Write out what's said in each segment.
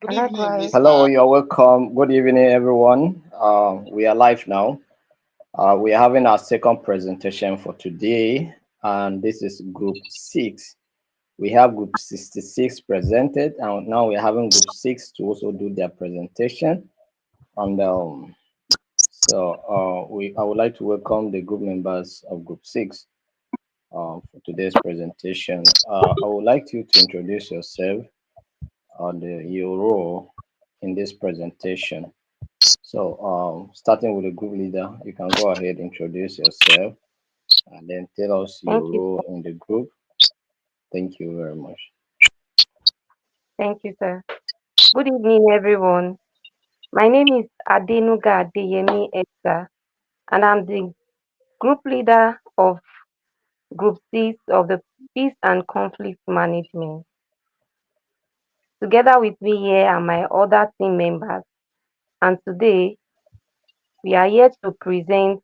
Good And evening, likewise, Hello, Mr. you're welcome. Good evening, everyone. We are live now. We are having our second presentation for today, and this is Group 6. We have Group 66 presented, and now we're having Group 6 to also do their presentation. And I would like to welcome the group members of Group 6 for today's presentation. I would like you to introduce yourself and your role in this presentation. So, starting with the group leader, you can go ahead, introduce yourself, and then tell us your thank you. role in the group. Thank you very much. Thank you, sir. Good evening, everyone. My name is Adenuga Adeyemi Esther, and I'm the group leader of Group 6 of the Peace and Conflict Management. Together with me here are my other team members, and today we are here to present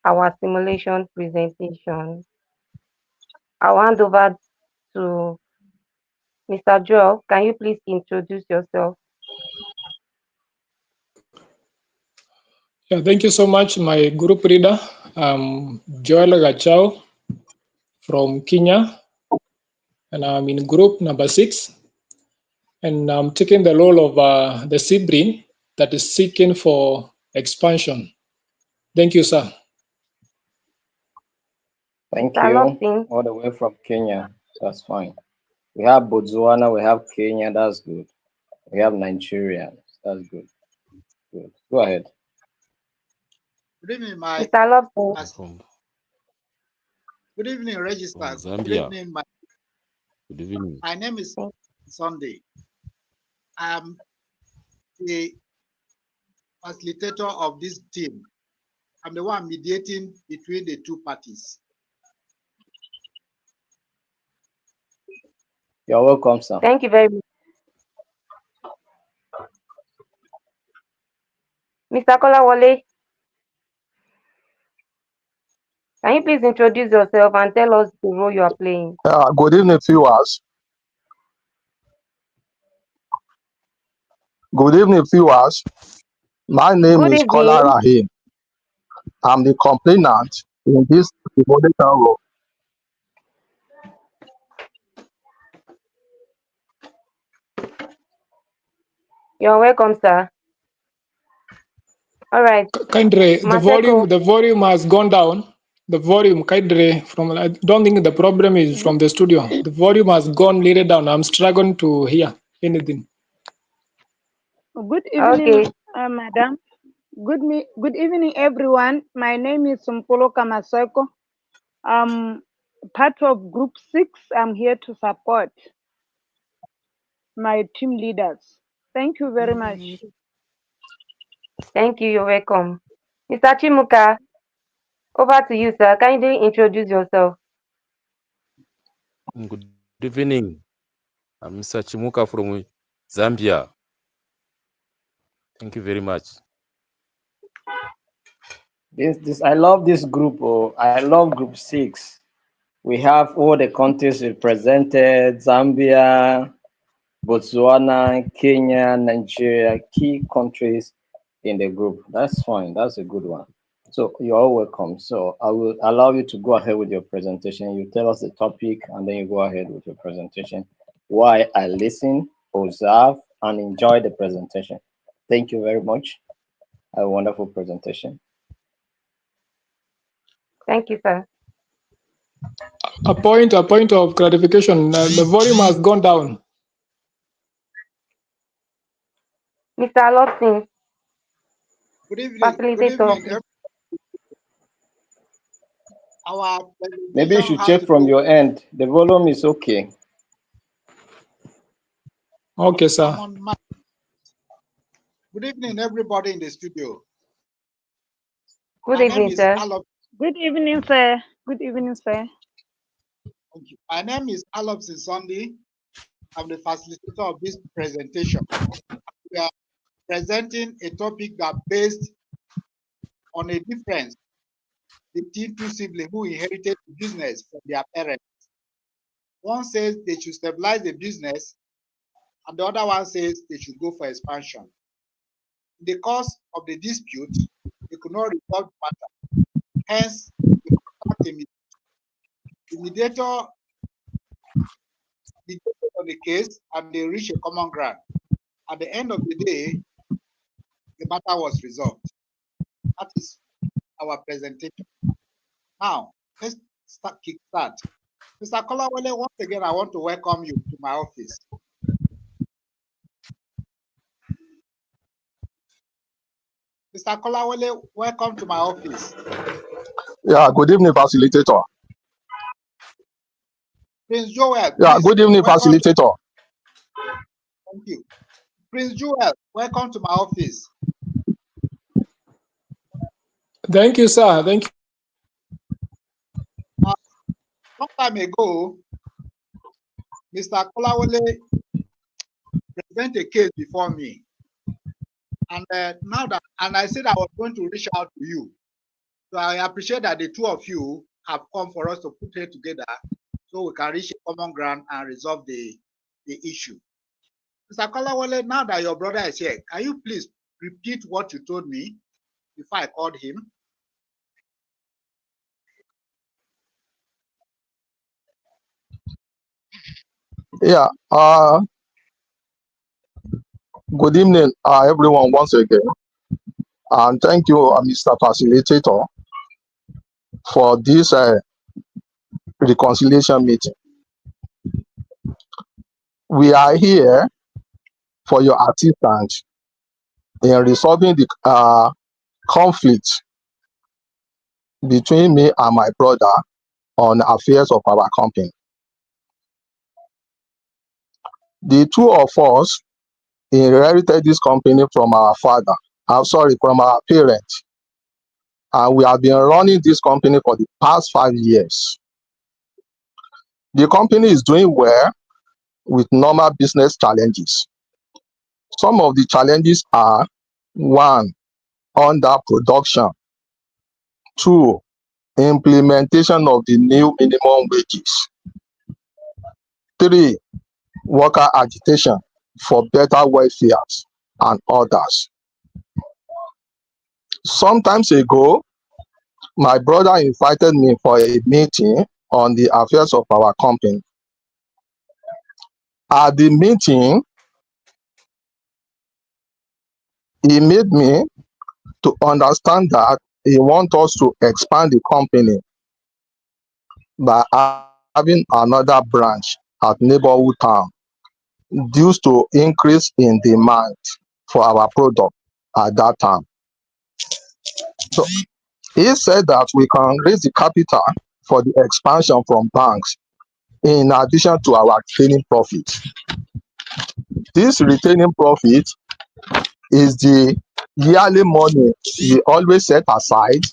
our simulation presentation. I'll hand over to Mr. Joel. Can you please introduce yourself? Yeah, thank you so much, my group leader, Joel Gachao from Kenya, and I'm in group number 6, and I'm taking the role of the seed brain that is seeking for expansion. Thank you, sir. Thank Mr. you. Loftin, All the way from Kenya. That's fine. We have Botswana, we have Kenya. That's good. We have Nigeria. That's good. Good. Go ahead. Good evening, my Mr. Loftin, as- from good evening, registrars. Good Zambia. evening, Good evening. my name is Sunday. I'm the facilitator of this team. I'm the one mediating between the two parties. You're welcome, sir. thank you very much. Mr. Kolawole, can you please introduce yourself and tell us the role you are playing? Good evening, viewers. Good evening, viewers. My name Good is evening. Kola Rahim. I'm the complainant in this demolition role. You're welcome, sir. All right, Kindly, Maseko. the volume has gone down. The volume, kindly, I don't think the problem is from the studio. The volume has gone little down. I'm struggling to hear anything. Good evening, Okay, madam. Good evening, everyone. My name is Sumpolo Kamaseko. I'm part of Group 6. I'm here to support my team leaders. Thank you very much. thank you. You're welcome. Mr. Chimuka, over to you, sir. Kindly introduce yourself. Good evening. I'm Mr. Chimuka from Zambia. Thank you very much. I love this group. Oh, I love Group 6. We have all the countries represented: Zambia, Botswana, Kenya, Nigeria, key countries in the group. That's fine. That's a good one. So you're all welcome. So I will allow you to go ahead with your presentation. You tell us the topic and then you go ahead with your presentation. Why I listen, observe, and enjoy the presentation. Thank you very much. A wonderful presentation. Thank you, sir. A point of clarification. The volume has gone down. Mr. Loftin, Good evening. Good facilitator, evening. please. Our Maybe you presentation should has check to from go. your end. The volume is okay. Okay, I'm sir. on my. Good evening, everybody in the studio. Good My name evening, is sir. Alop. Good evening, sir. Good evening, sir. Thank you. My name is Alop Sunday. I'm the facilitator of this presentation. We are presenting a topic that based on a difference between two siblings who inherited the business from their parents. One says they should stabilize the business, and the other one says they should go for expansion. In the course of the dispute, they could not resolve the matter. Hence, they contacted the mediator on the case, and they reached a common ground. At the end of the day, the matter was resolved. That is our presentation. Now, let's kickstart. Mr. Kolawole, once again, I want to welcome you to my office. Mr. Kolawole, welcome to my office. Yeah, good evening, facilitator. Prince Joel. Yeah, good evening, facilitator. Thank you. Prince Joel, welcome to my office. Thank you, sir. Thank you. Long time ago, Mr. Kolawole presented a case before me. And now that, and I said I was going to reach out to you. So I appreciate that the two of you have come for us to put it together so we can reach a common ground and resolve the issue. Mr. Kolawole, now that your brother is here, can you please repeat what you told me before I called him? Yeah, good evening, everyone, once again. And thank you, Mr. Facilitator, for this reconciliation meeting. We are here for your assistance in resolving the conflict between me and my brother on affairs of our company. The two of us inherited this company from our father, from our parents. And we have been running this company for the past 5 years. The company is doing well with normal business challenges. Some of the challenges are: 1, underproduction; 2, implementation of the new minimum wages; 3, worker agitation for better welfare, and others. Sometimes ago, my brother invited me for a meeting on the affairs of our company. At the meeting, he made me to understand that he wants us to expand the company by having another branch at neighborhood town due to increase in demand for our product at that time. So he said that we can raise the capital for the expansion from banks in addition to our retaining profit. This retaining profit is the yearly money we always set aside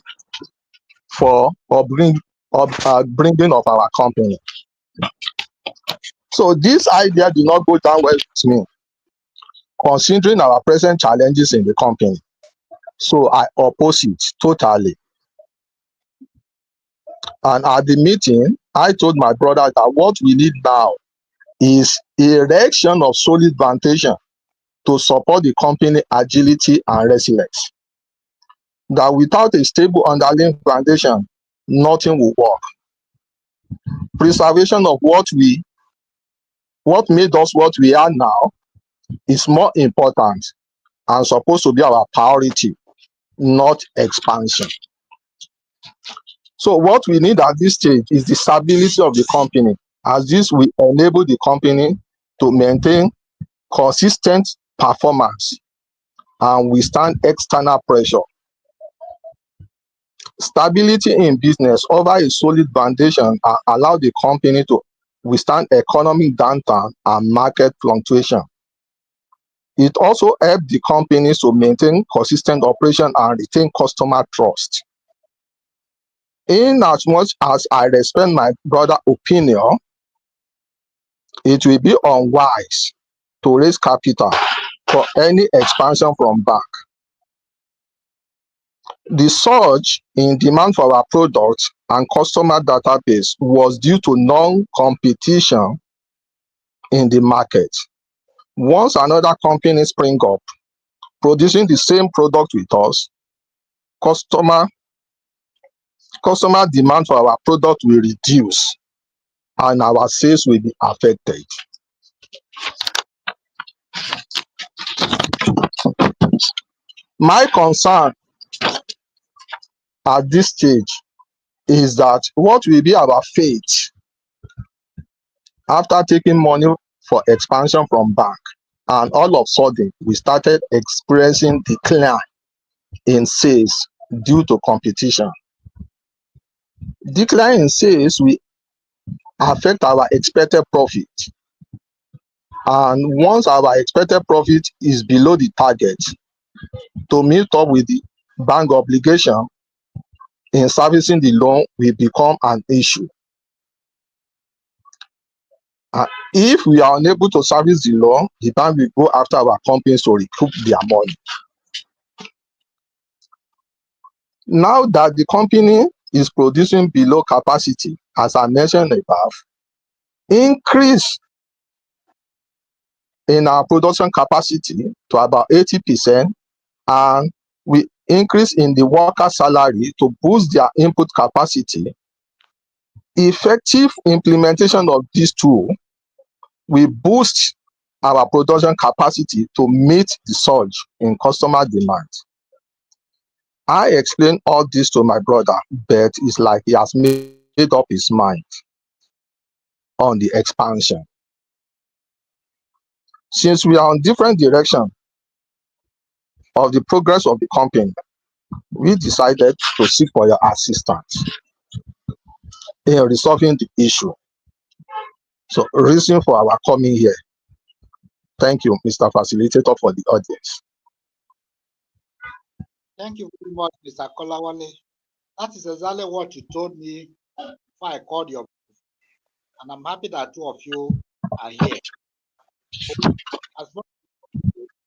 for bringing of our company. So this idea did not go down well with me, considering our present challenges in the company. So I oppose it totally. And at the meeting, I told my brother that what we need now is erection of solid foundation to support the company agility and resilience. That without a stable underlying foundation, nothing will work. Preservation of what made us what we are now is more important and supposed to be our priority, not expansion. So what we need at this stage is the stability of the company, as this will enable the company to maintain consistent performance and withstand external pressure. Stability in business over a solid foundation allow the company to withstand economic downturn and market fluctuation. It also helps the companies to maintain consistent operation and retain customer trust. In as much as I respect my brother's opinion, it will be unwise to raise capital for any expansion from bank. The surge in demand for our products and customer database was due to non-competition in the market. Once another company spring up, producing the same product with us, customer demand for our product will reduce and our sales will be affected. My concern at this stage is that what will be our fate after taking money for expansion from bank, and all of a sudden we started experiencing decline in sales due to competition. Decline in sales will affect our expected profit, and once our expected profit is below the target, to meet up with the bank obligation in servicing the loan will become an issue. If we are unable to service the loan, the bank will go after our companies to recoup their money. Now that the company is producing below capacity, as I mentioned above, increase in our production capacity to about 80%, and we increase in the worker salary to boost their input capacity. Effective implementation of these two will boost our production capacity to meet the surge in customer demand. I explained all this to my brother, but it's like he has made up his mind on the expansion. Since we are on different direction of the progress of the company, we decided to seek for your assistance in resolving the issue. So, reason for our coming here. Thank you, Mr. Facilitator, for the audience. Thank you very much, Mr. Kolawale. That is exactly what you told me before I called your, and I'm happy that two of you are here. As far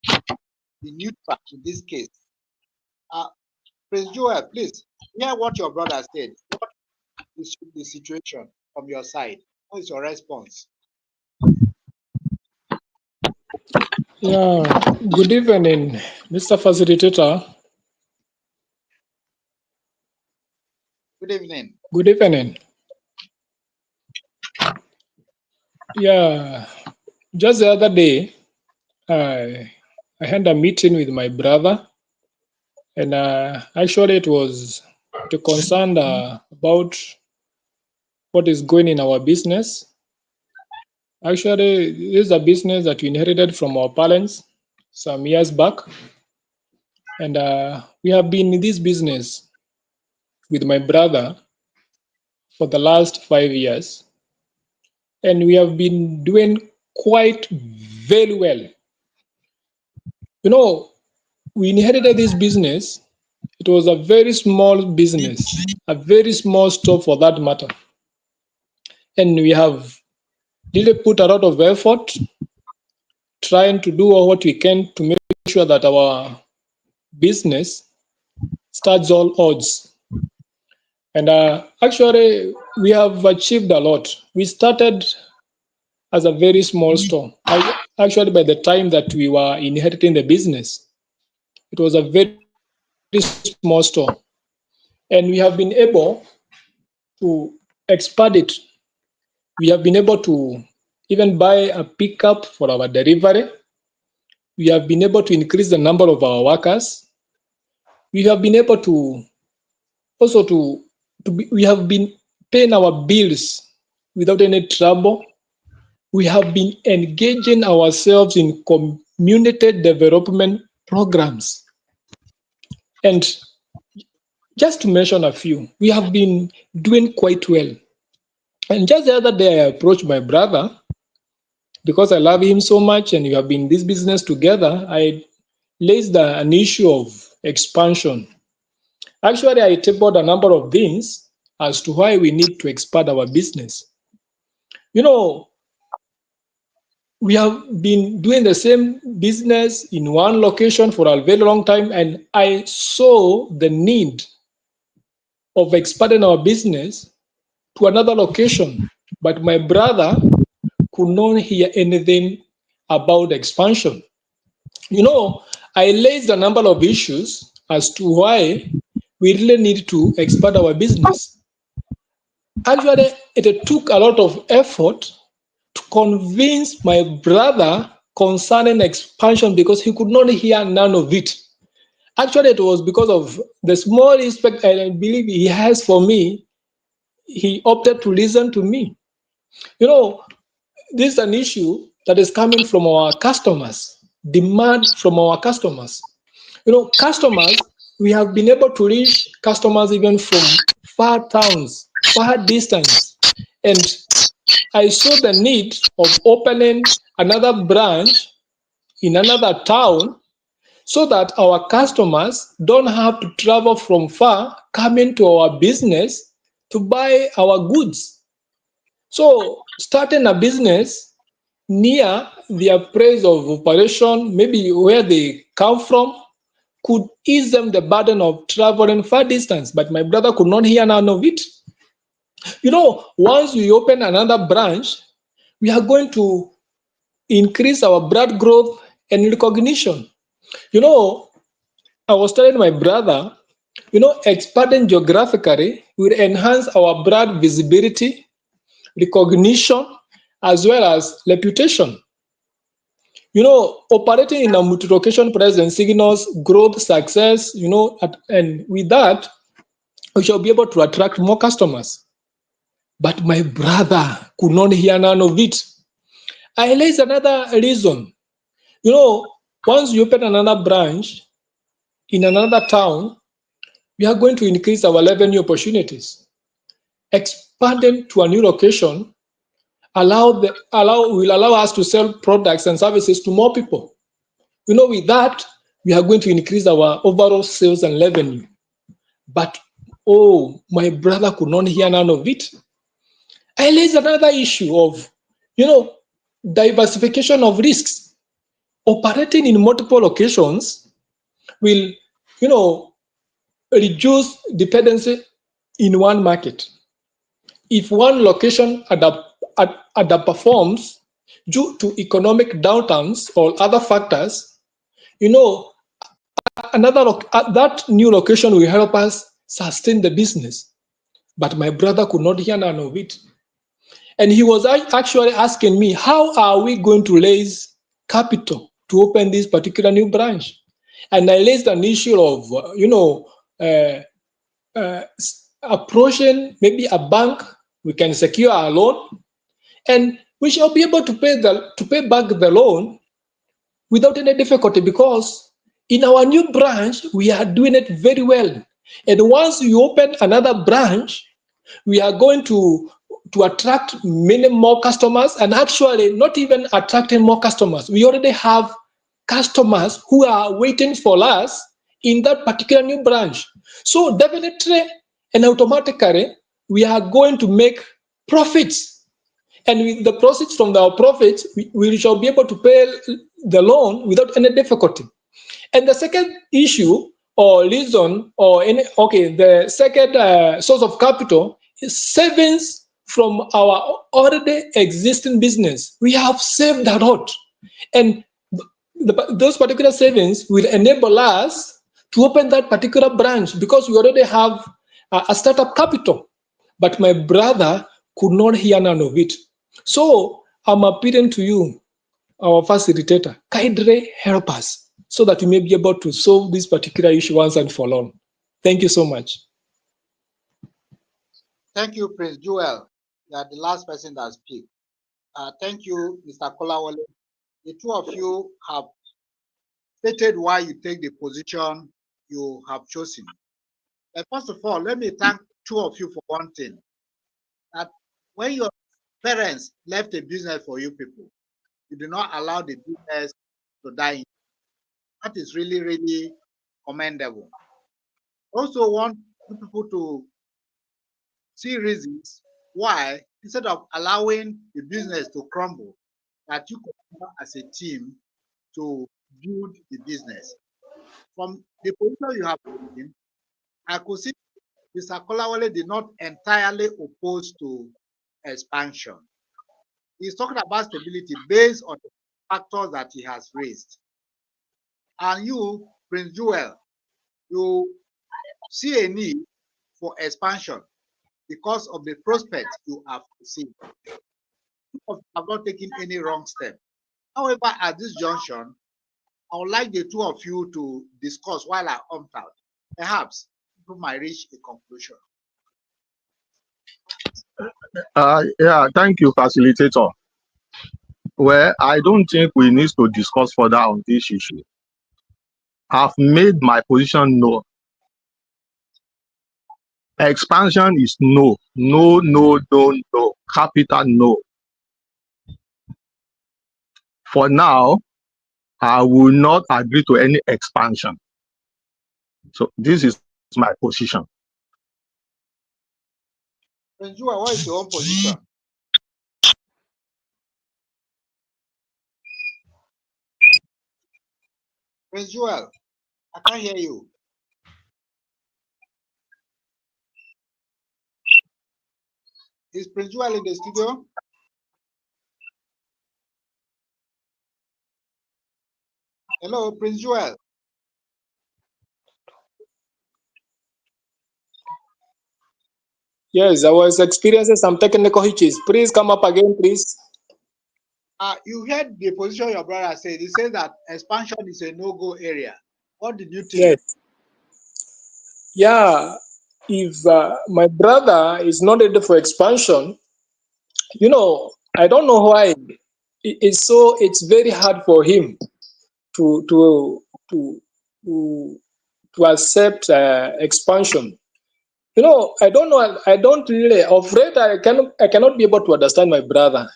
as the new track in this case, Prince Joel, please hear what your brother said. What is the situation from your side? What is your response? Yeah, good evening, Mr. Facilitator. Good evening. Good evening. Yeah, just the other day, I had a meeting with my brother, and actually it was to concern about what is going in our business. Actually, this is a business that we inherited from our parents some years back, and we have been in this business with my brother for the last 5 years, and we have been doing quite very well. You know, we inherited this business. It was a very small business, a very small store for that matter. And we have really put a lot of effort trying to do what we can to make sure that our business starts all odds. And actually, we have achieved a lot. We started as a very small store. Actually, by the time that we were inheriting the business, it was a very small store. And we have been able to expand it. We have been able to even buy a pickup for our delivery. We have been able to increase the number of our workers. We have been able to also we have been paying our bills without any trouble. We have been engaging ourselves in community development programs. And just to mention a few, we have been doing quite well. And just the other day, I approached my brother because I love him so much and we have been in this business together. I raised an issue of expansion. Actually, I tabled a number of things as to why we need to expand our business. You know, we have been doing the same business in one location for a very long time, and I saw the need of expanding our business to another location. But my brother could not hear anything about expansion. You know, I raised a number of issues as to why we really need to expand our business. Actually, it took a lot of effort to convince my brother concerning expansion because he could not hear none of it. Actually, it was because of the small respect I believe he has for me, he opted to listen to me. You know, this is an issue that is coming from our customers, demand from our customers. You know, customers, we have been able to reach customers even from far towns, far distance. And I saw the need of opening another branch in another town so that our customers don't have to travel from far coming to our business to buy our goods. So starting a business near their place of operation, maybe where they come from, could ease them the burden of traveling far distance. But my brother could not hear none of it. You know, once we open another branch, we are going to increase our brand growth and recognition. You know, I was telling my brother, you know, expanding geographically will enhance our brand visibility, recognition, as well as reputation. You know, operating in a multi-location presence signals growth, success, you know, and with that, we shall be able to attract more customers. But my brother could not hear none of it. I raised another reason. You know, once you open another branch in another town, we are going to increase our revenue opportunities. Expanding to a new location will allow us to sell products and services to more people. You know, with that, we are going to increase our overall sales and revenue. But oh, my brother could not hear none of it. I raised another issue of, you know, diversification of risks. Operating in multiple locations will, you know, reduce dependency in one market. If one location underperforms due to economic downturns or other factors, you know, that new location will help us sustain the business. But my brother could not hear none of it. And he was actually asking me, how are we going to raise capital to open this particular new branch? And I raised an issue of, approaching maybe a bank, we can secure a loan, and we shall be able to pay back the loan without any difficulty because in our new branch, we are doing it very well. And once we open another branch, we are going to attract many more customers, and actually not even attracting more customers. We already have customers who are waiting for us in that particular new branch. So definitely and automatically, we are going to make profits. And with the proceeds from our profits, we shall be able to pay the loan without any difficulty. And the second issue or reason the second source of capital is savings from our already existing business. We have saved a lot. And those particular savings will enable us to open that particular branch because we already have a startup capital. But my brother could not hear none of it. So I'm appealing to you, our facilitator, kindly help us so that we may be able to solve this particular issue once and for all. Thank you so much. Thank you, Prince Joel. You are the last person that speak. Thank you, Mr. Kolawole. The two of you have stated why you take the position you have chosen. First of all, let me thank two of you for one thing. That when your parents left a business for you people, you do not allow the business to die. That is really, really commendable. Also want you people to see reasons why, instead of allowing the business to crumble, that you come as a team to build the business. From the position you have taken, I could see Mr. Kolawole did not entirely oppose to expansion. He's talking about stability based on the factors that he has raised. And you, Prince Joel, you see a need for expansion because of the prospect you have seen. You have not taken any wrong step. However, at this junction, I would like the two of you to discuss while I opt out. Perhaps you might reach a conclusion. Yeah, thank you, facilitator. Well, I don't think we need to discuss further on this issue. I've made my position known. Expansion is no, no, no, no, no, capital no. For now, I will not agree to any expansion. So this is my position. Prince Joel, what is your own position? Prince Joel, I can't hear you. Is Prince Joel in the studio? Hello, Prince Joel. Yes, I was experiencing some technical hitches. Please come up again, please. You heard the position your brother said. He said that expansion is a no-go area. What did you think? Yes. Yeah, if my brother is not ready for expansion, I don't know why. It's very hard for him to to to to, to accept expansion. I don't know. I don't really afraid. I cannot be able to understand my brother.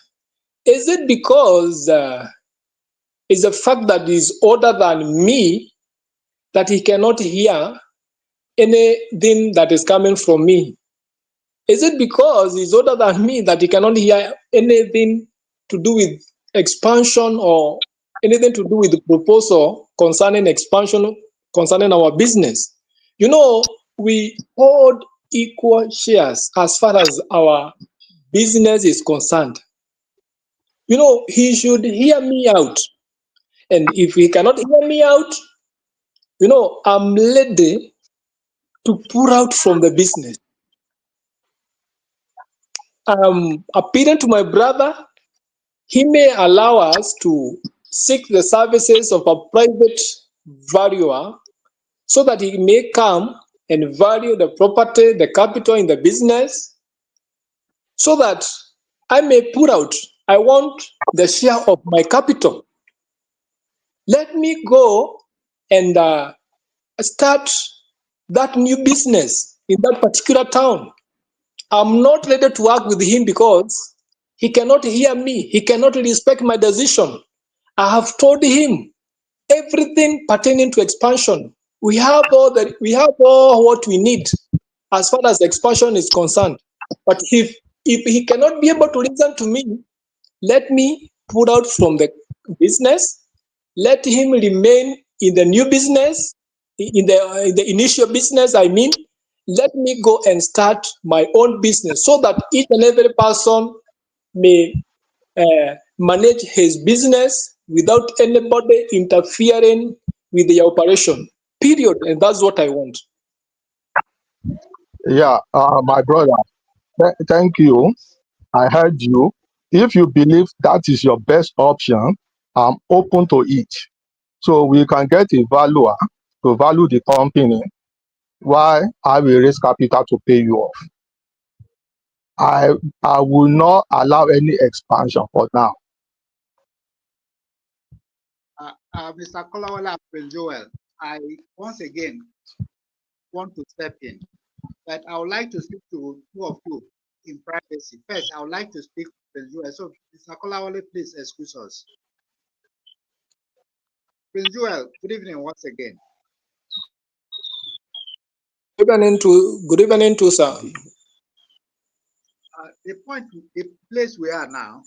Is it because it's the fact that he's older than me that he cannot hear anything that is coming from me? Is it because he's older than me that he cannot hear anything to do with expansion or anything to do with the proposal concerning expansion, concerning our business? We hold equal shares as far as our business is concerned. He should hear me out. And if he cannot hear me out, I'm ready to pull out from the business. Appealing to my brother, he may allow us to seek the services of a private valuer so that he may come and value the property, the capital in the business, so that I may put out. I want the share of my capital. Let me go and start that new business in that particular town. I'm not ready to work with him because he cannot hear me. He cannot respect my decision. I have told him everything pertaining to expansion. We have all what we need as far as expansion is concerned. But if he cannot be able to listen to me, let me put out from the business. Let him remain in the new business, in the initial business. I mean, let me go and start my own business so that each and every person may manage his business without anybody interfering with the operation. Period. And that's what I want. Yeah, my brother, thank you. I heard you. If you believe that is your best option, I'm open to it. So we can get a valuer to value the company while I will raise capital to pay you off. I will not allow any expansion for now. Mr. Kolawole and Prince Joel, I once again want to step in, but I would like to speak to two of you in privacy. First, I would like to speak to Prince Joel. So, Mr. Kolawole, please excuse us. Prince Joel, good evening once again. Good evening to sir. The place we are now,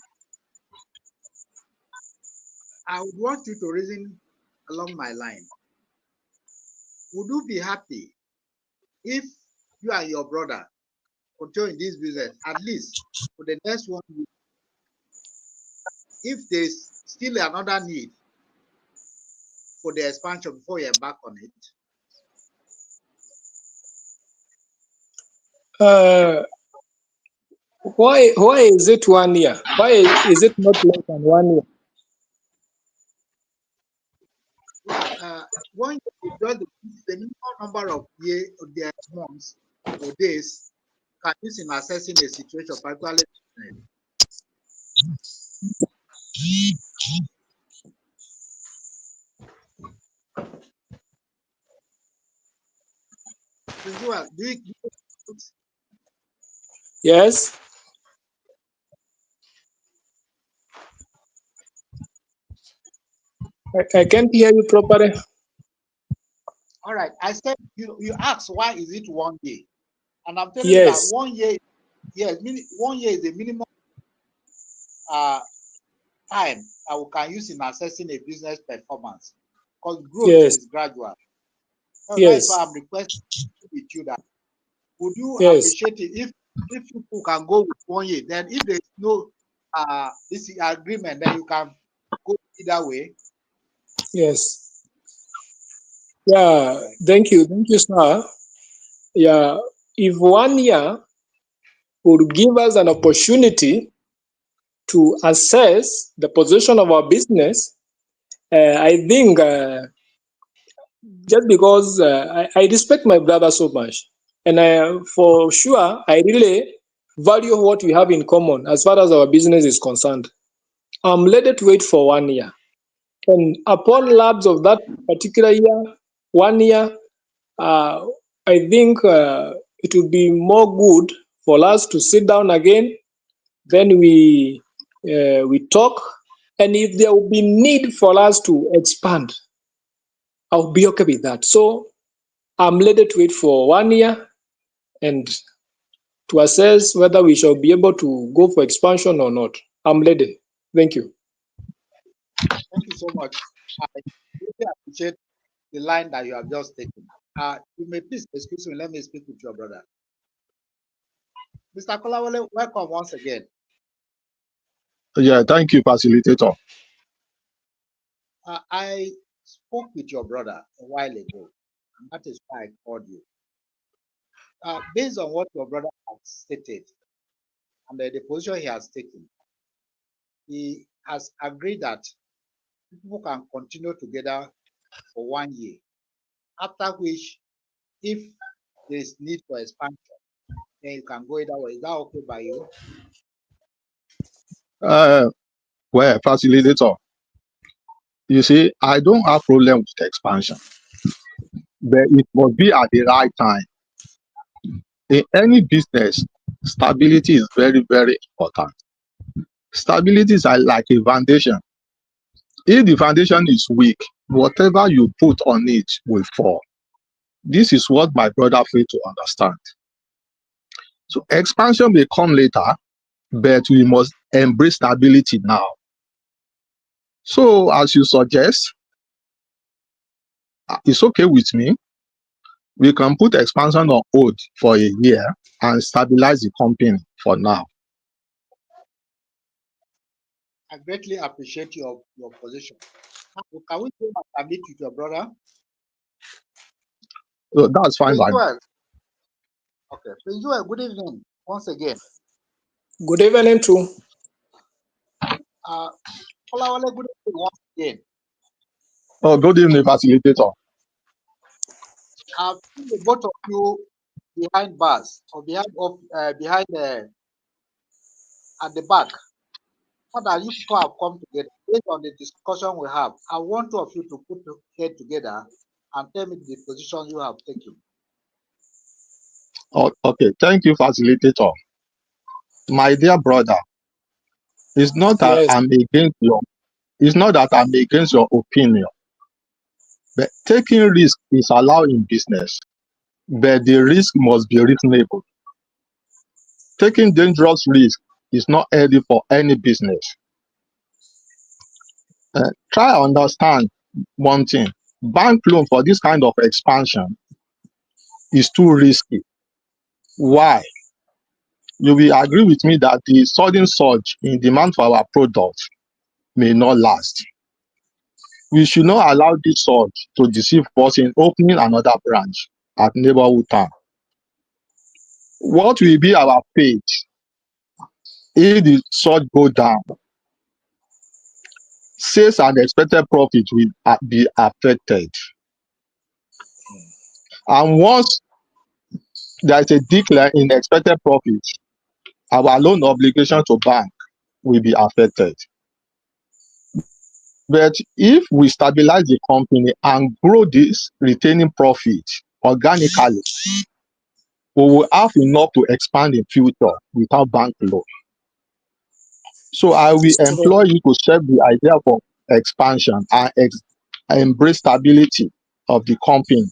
I would want you to reason along my line. Would you be happy if you and your brother continue in this business, at least for the next 1 week? If there is still another need for the expansion before you embark on it? Why is it 1 year? Why is it not less than 1 year? Yeah, one year is just the minimum number of their months or days can use in assessing a situation, particularly. Do you Yes. I can't hear you properly. all right? I said you asked why is it 1 year, and I'm telling you that Yes. 1 year, yes, 1 year is the minimum time that we can use in assessing a business performance, because growth Yes. is gradual. So that is Yes. why I'm requesting with you that would you Yes. appreciate it if people can go with 1 year? Then if there is no this agreement, then you can go either way. Yes. Yeah. Right. Thank you, sir. Yeah. If 1 year would give us an opportunity to assess the position of our business, I think just because I respect my brother so much, and for sure, I really value what we have in common as far as our business is concerned. I'm ready to wait for 1 year. And upon lapse of that particular year, 1 year, uh, I think it would be more good for us to sit down again. Then we talk, and if there will be need for us to expand, I'll be okay with that. So I'm ready to wait for 1 year and to assess whether we shall be able to go for expansion or not. I'm ready. Thank you. Thank you so much. I really appreciate the line that you have just taken. You may please excuse me. Let me speak with your brother. Mr. Kolawole, welcome once again. Yeah, thank you, facilitator. I spoke with your brother a while ago, and that is why I called you. Based on what your brother has stated and the position he has taken, he has agreed that people can continue together for 1 year, after which, if there is need for expansion, then you can go either way. Is that okay by you? Well, facilitator, you see, I don't have problem with expansion, but it must be at the right time. In any business, stability is very, very important. Stability is like a foundation. If the foundation is weak, whatever you put on it will fall. This is what my brother failed to understand. So expansion may come later, but we must embrace stability now. So as you suggest, it's okay with me. We can put expansion on hold for a year and stabilize the company for now. I greatly appreciate your position. Now, can we go back and meet with your brother? So that's fine Prince by me. Joel. Okay. Prince Joel, good evening once again. Good evening, too. Kolawole, good evening once again. Oh, good evening, facilitator. I've seen the both of you behind bars or behind at the back. How that you people have come together based on the discussion we have. I want two of you to put your head together and tell me the position you have taken. Oh, okay, thank you, facilitator. My dear brother, it's not that Yes. I'm against your it's not that I'm against your opinion, but taking risk is allowed in business, but the risk must be reasonable. Taking dangerous risk is not healthy for any business. Try understand one thing. Bank loan for this kind of expansion is too risky. Why? You will agree with me that the sudden surge in demand for our products may not last. We should not allow this surge to deceive us in opening another branch at neighborhood town. What will be our fate if the surge go down? Sales and expected profit will be affected. And once there is a decline in expected profit, our loan obligation to bank will be affected. But if we stabilize the company and grow this retaining profit organically, we will have enough to expand in future without bank loan. So I will employ you to shape the idea for expansion and embrace stability of the company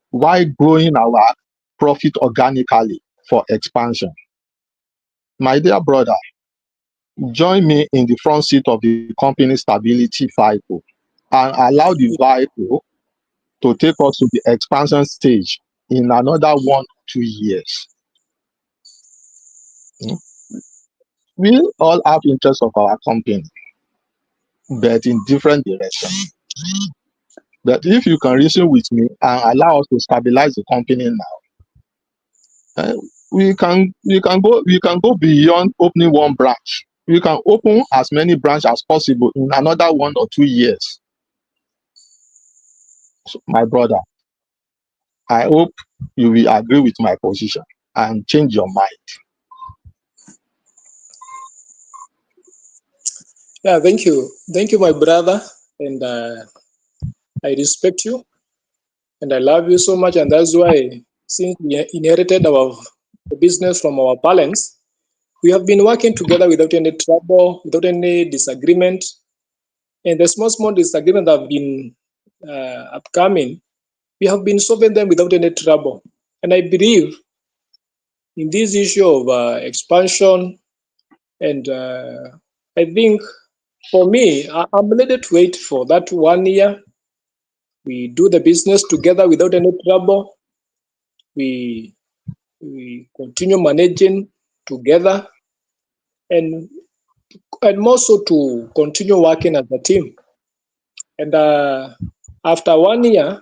while growing our profit organically for expansion. My dear brother, join me in the front seat of the company stability vehicle and allow the vehicle to take us to the expansion stage in another 1 or 2 years. We all have interest of our company, but in different directions. But if you can reason with me and allow us to stabilize the company now, we can go beyond opening one branch. We can open as many branches as possible in another 1 or 2 years. So, my brother, I hope you will agree with my position and change your mind. Yeah, thank you. Thank you, my brother. And I respect you and I love you so much. And that's why, since we inherited our business from our parents, we have been working together without any trouble, without any disagreement. And the small disagreement that have been upcoming, we have been solving them without any trouble. And I believe in this issue of expansion, and I think for me, I'm ready to wait for that 1 year. We do the business together without any trouble. We continue managing together, and more so to continue working as a team. And after 1 year,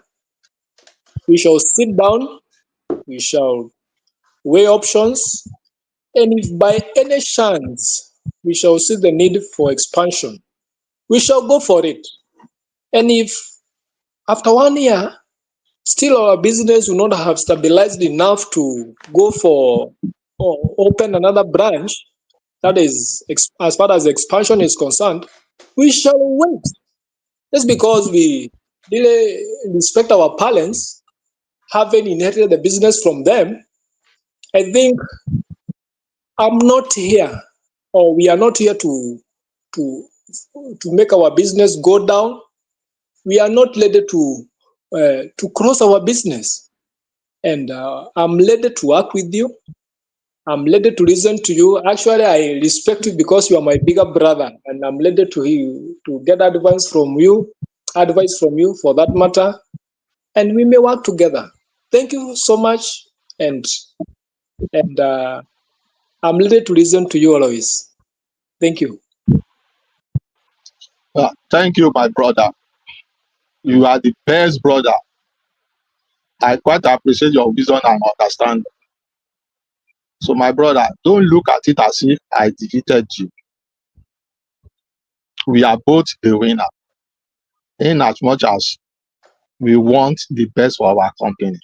we shall sit down, we shall weigh options, and if by any chance we shall see the need for expansion, we shall go for it. And if after 1 year, still our business will not have stabilized enough to go for or open another branch, that is, as far as expansion is concerned, we shall wait. Just because we really respect our parents, having inherited the business from them, I think I'm not here, or we are not here to make our business go down. We are not ready to cross our business, and I'm ready to work with you. I'm ready to listen to you. Actually, I respect you because you are my bigger brother, and I'm ready to get advice from you for that matter, and we may work together. Thank you so much, and I'm ready to listen to you always. Thank you. Thank you, my brother. You are the best brother. I quite appreciate your wisdom and understanding. So, my brother, don't look at it as if I defeated you. We are both the winner, in as much as we want the best for our company.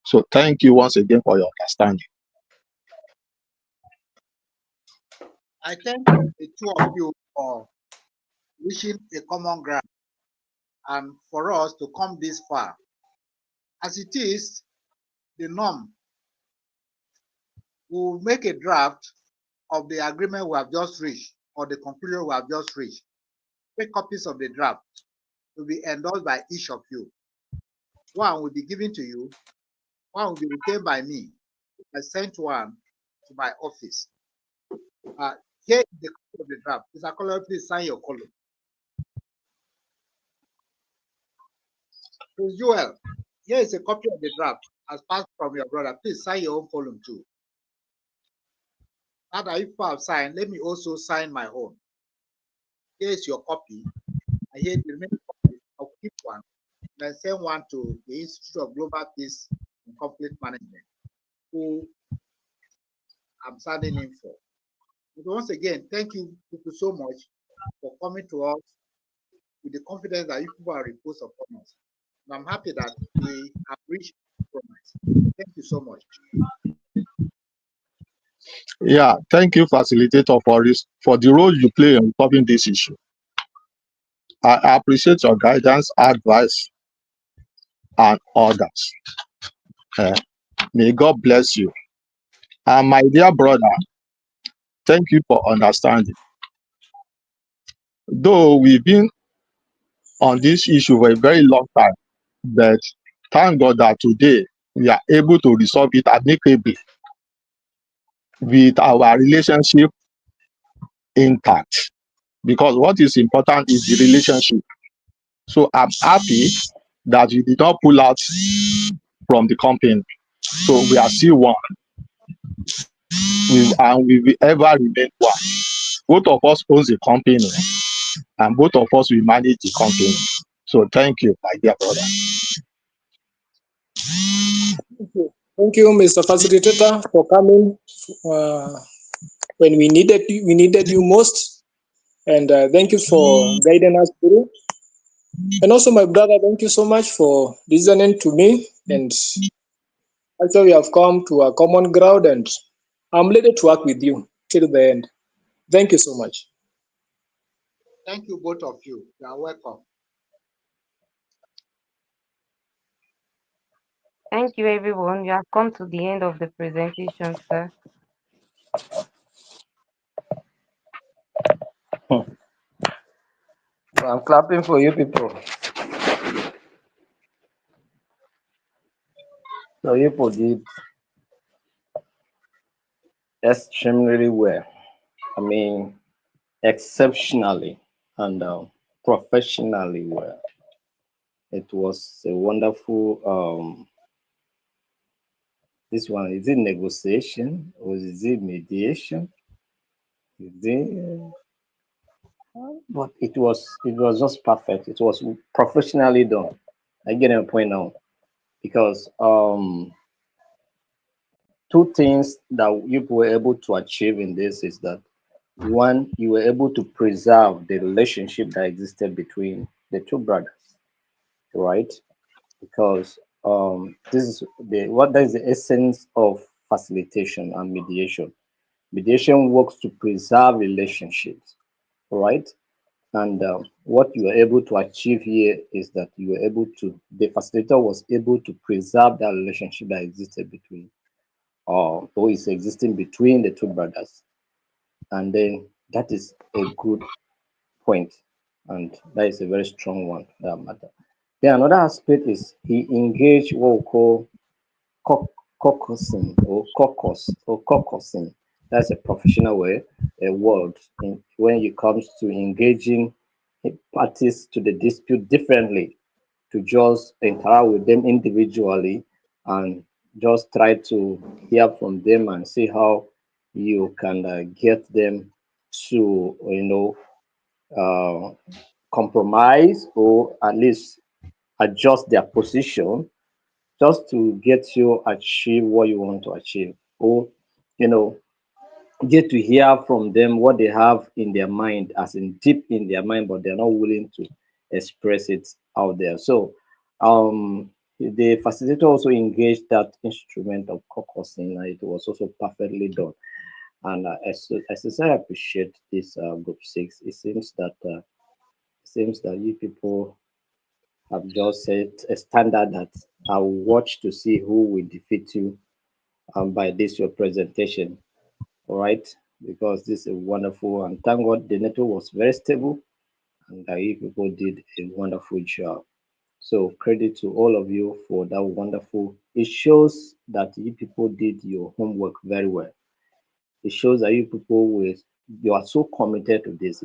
So, thank you once again for your understanding. I thank the two of you for reaching a common ground and for us to come this far. As it is, the norm will make a draft of the agreement we have just reached or the conclusion we have just reached. 3 copies of the draft will be endorsed by each of you. One will be given to you, one will be retained by me. I sent one to my office. Here is the copy of the draft. Mr. Color, please sign your column. Ms. Joel, here is a copy of the draft as passed from your brother. Please sign your own column too. Now that if I have signed, let me also sign my own. Here is your copy. And here the remaining copy. I'll keep one and then send one to the Institute of Global Peace and Conflict Management, who I'm signing in for. But once again, thank you people so much for coming to us with the confidence that you people are reposed upon us. And I'm happy that we have reached compromise. Thank you so much. Yeah, thank you, facilitator, for this, for the role you play in solving this issue. I appreciate your guidance, advice, and orders. Uh, may God bless you. And my dear brother, thank you for understanding. Though we've been on this issue for a very long time, but thank God that today we are able to resolve it amicably with our relationship intact. Because what is important is the relationship. So I'm happy that you did not pull out from the company. So we are still one. And we will ever remain one. Both of us owns the company, and both of us will manage the company. So thank you, my dear brother. Thank you, Mr. Facilitator, for coming when we needed you most, and thank you for guiding us through. And also, my brother, thank you so much for listening to me. And also, we have come to a common ground, and I'm ready to work with you till the end. Thank you so much. Thank you, both of you. You are welcome. Thank you, everyone. We have come to the end of the presentation, sir. I'm clapping for you people. So you people did extremely well. I mean, exceptionally and professionally well. It was a wonderful. This one, is it negotiation or is it mediation? Is it, but it was just perfect. It was professionally done. I get a point now because two things that you were able to achieve in this is that one, you were able to preserve the relationship that existed between the two brothers, right? Because this is what that is the essence of facilitation and mediation. Mediation works to preserve relationships, right? And what you are able to achieve here is that you were able to, the facilitator was able to preserve that relationship that existed between, or is existing between the two brothers. And then that is a good point, and that is a very strong one that matter. Then another aspect is he engaged what we call caucusing or caucusing. That's a professional way, a word in, when it comes to engaging parties to the dispute differently, to just interact with them individually and just try to hear from them and see how you can get them to uh, compromise or at least adjust their position just to get you achieve what you want to achieve, or you know get to hear from them what they have in their mind, as in deep in their mind, but they're not willing to express it out there. So the facilitator also engaged that instrument of caucusing, and it was also perfectly done. And as I appreciate this group six, it seems that you people have just set a standard that I will watch to see who will defeat you by this your presentation. All right, because this is wonderful, and thank God the network was very stable, and you people did a wonderful job. So credit to all of you for that wonderful. It shows that you people did your homework very well. It shows that you are so committed to this.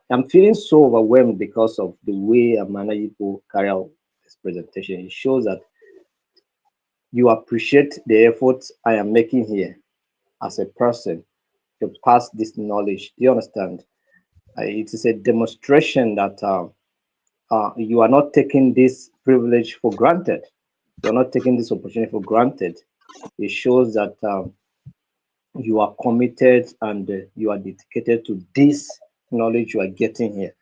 I'm feeling so overwhelmed because of the way Amanda people carry out this presentation. It shows that you appreciate the efforts I am making here as a person to pass this knowledge. Do you understand? It is a demonstration that you are not taking this privilege for granted. You are not taking this opportunity for granted. It shows that you are committed and you are dedicated to this knowledge you are getting here,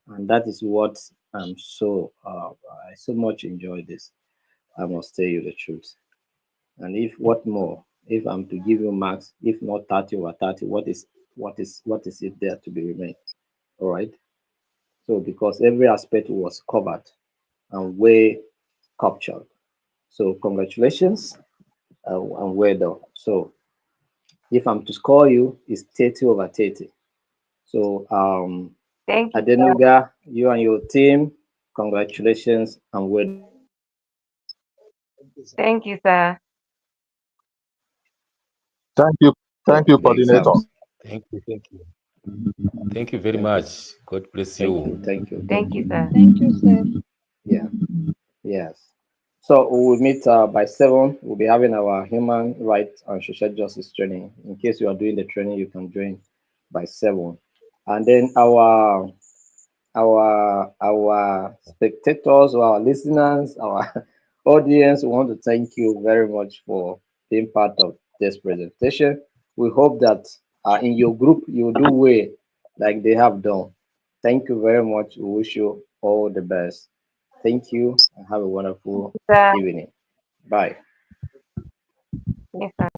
and that is what I'm so I so much enjoy this. I must tell you the truth. And if what more, if I'm to give you marks, if not 30 over 30, what is it there to be remained? All right. So because every aspect was covered and way captured. So congratulations and well done. So if I'm to score you, it's 30 over 30. So Thank you, sir. Adenuga, you and your team, congratulations and well done. Thank you, sir. Thank you, sir. Thank you. Thank you, The coordinator. exams. Thank you. Thank you. Thank you very Thank you. much. God bless Thank you. you. Thank you. Thank you, sir. Thank you, sir. Yeah. Yes. So we will meet by 7. We'll be having our human rights and social justice training. In case you are doing the training, you can join by 7. And then our spectators or our listeners, our audience, we want to thank you very much for being part of this presentation. We hope that in your group you do well like they have done. Thank you very much. We wish you all the best. Thank you and have a wonderful Sir. evening. Bye. Yes, sir.